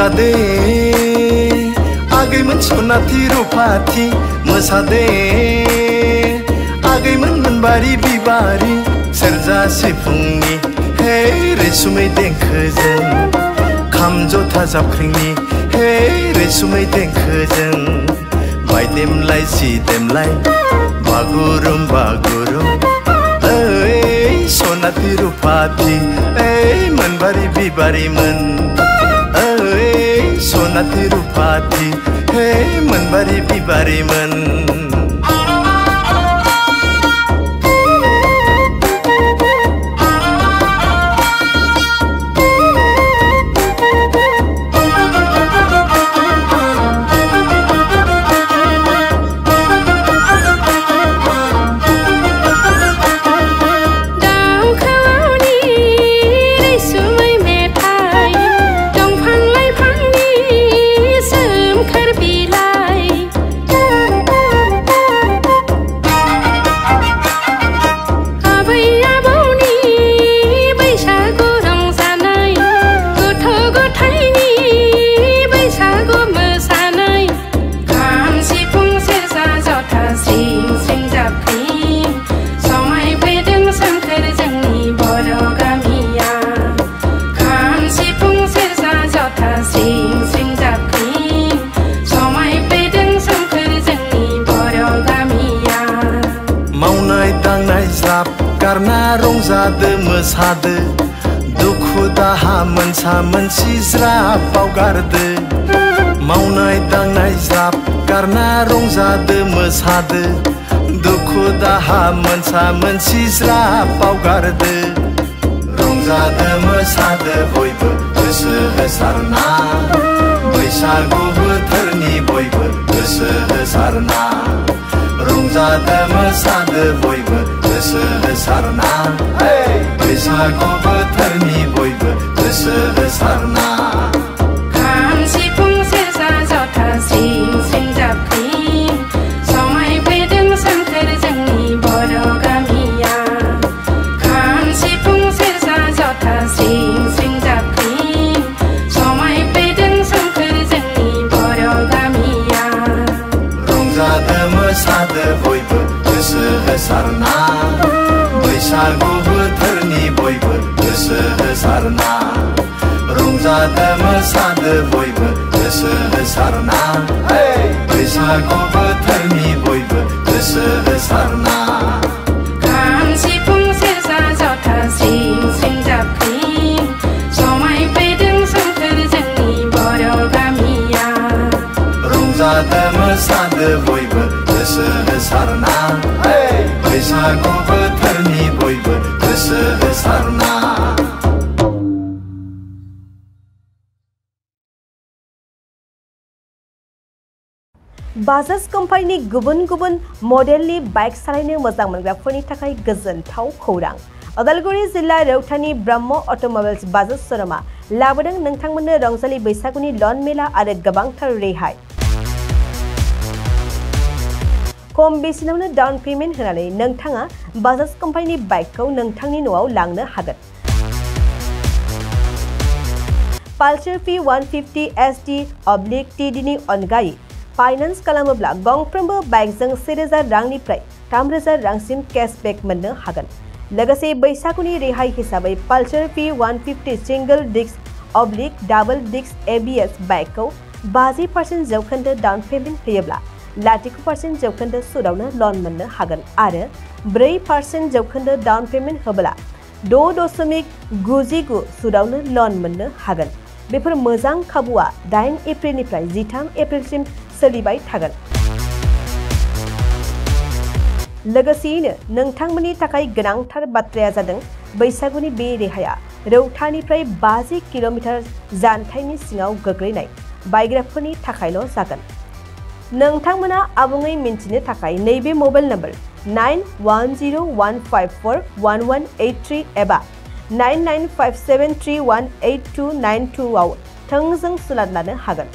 मोसादे आगैमोन सनाथि रुफाथि मोसादे आगैमोन मोनबारि बिबारि सेरजा सिफुंनि हे रैसुमै देंखोजों खाम जथा जाबख्रिंनि हे रैसुमै देंखोजों बायदेमलाय सिदेमलाय बागुरुम बागुरुम ओइ सनाथि रुफाथि ओइ मोनबारि बिबारिमोन ओइ सनाथि रुफाथि हे मोनबारि बिबारिमोन गारना रंजादो मोसादो दुखु दाहा मोनसा मोनसि ज्राब बावगारदो मावनाय दांनाय ज्राब गारना रंजादो मोसादो दुखु दाहा मोनसा मोनसि ज्राब बावगारदो रंजादो मोसादो बयबो गोसो होसारना बैसागु बोथोरनि बयबो गोसो होसारना रंजादो मोसादो बयबो गोसो होसारना बैसागु बोथोरनि बयबो गोसो होसारना खाम सिफुं सेरजा जथा स्रिं स्रिं जाबख्रिं समायफैदों सोमखोर जोंनि बर' गामिया खाम सिफुं सेरजा जथा स्रिं स्रिं जाबख्रिं समायफैदों सोमखोर जोंनि बर' गामिया रंजादो मोसादो बयबो गोसो होसारना बैसागु बोथोरनि बयबो गोसो होसारना रंजादो मोसादो बयबो गोसो होसारना बैसागु बोथोरनि बयबो गोसो होसारना खाम सिफुं सेरजा जथा स्रिं स्रिं जाबख्रिं समायफैदों सोमखोर जोंनि बर' गामिया रंजादो मोसादो बयबो गोसो होसारना बैसागु बोथोरनि बयबो गोसो होसारना बाजाज कम्पानिनि गुबुन गुबुन मडेलनि बाइक सालायनो मोजां मोनग्राफोरनि थाखाय गोजोनथाव खौरां उदालगुरि जिल्ला रौतानि ब्रह्म अट'मबाइल्स बाजाज श'रुमा लाबोदों नोंथांमोननो रंजालि बैसागुनि लन मेला आरो गोबांथार रेहाय खम बेसेनावनो डाउन पेमेन्ट होनानै नोंथाङा बाजाज कम्पानिनि बाइकखौ नोंथांनि न'आव लांनो हागोन पालसार P150 SD/TD नि अनगायै फाइनान्स खालामोब्ला गंफ्रोमबो बाइकजों 1000 रांनिफ्राय 3000 रांसिम केशबेक मोननो हागोन लोगोसे बैसागुनि रेहाय हिसाबै Pulsar P150 single disc double disc ABS बाइकखौ 50% जौखोन्दो डाउन पेमेन्ट होयोब्ला 0% जौखोन्दो सुदावनो लन मोननो हागोन आरो 4% जौखोन्दो डाउन पेमेन्ट होब्ला 6.99 सुदावनो लन मोननो हागोन बेफोर मोजां खाबुआ 8 एप्रिलनिफ्राय 13 एप्रिलसिम सोलिबाय थागोन लोगोसेयैनो नोंथांमोननि थाखाय गोनांथार बाथ्राया जादों बैसागुनि बे रेहाया रौतानिफ्राय 50 किल'मिटार जानथायनि सिङाव गोग्लैनाय बायग्राफोरनि थाखायल' जागोन नोंथांमोना आबुङै मिन्थिनो थाखाय नैबे मबाइल नम्बर 9101541183 एबा 9957318292 आव थोंजों सुलाद लानो हागोन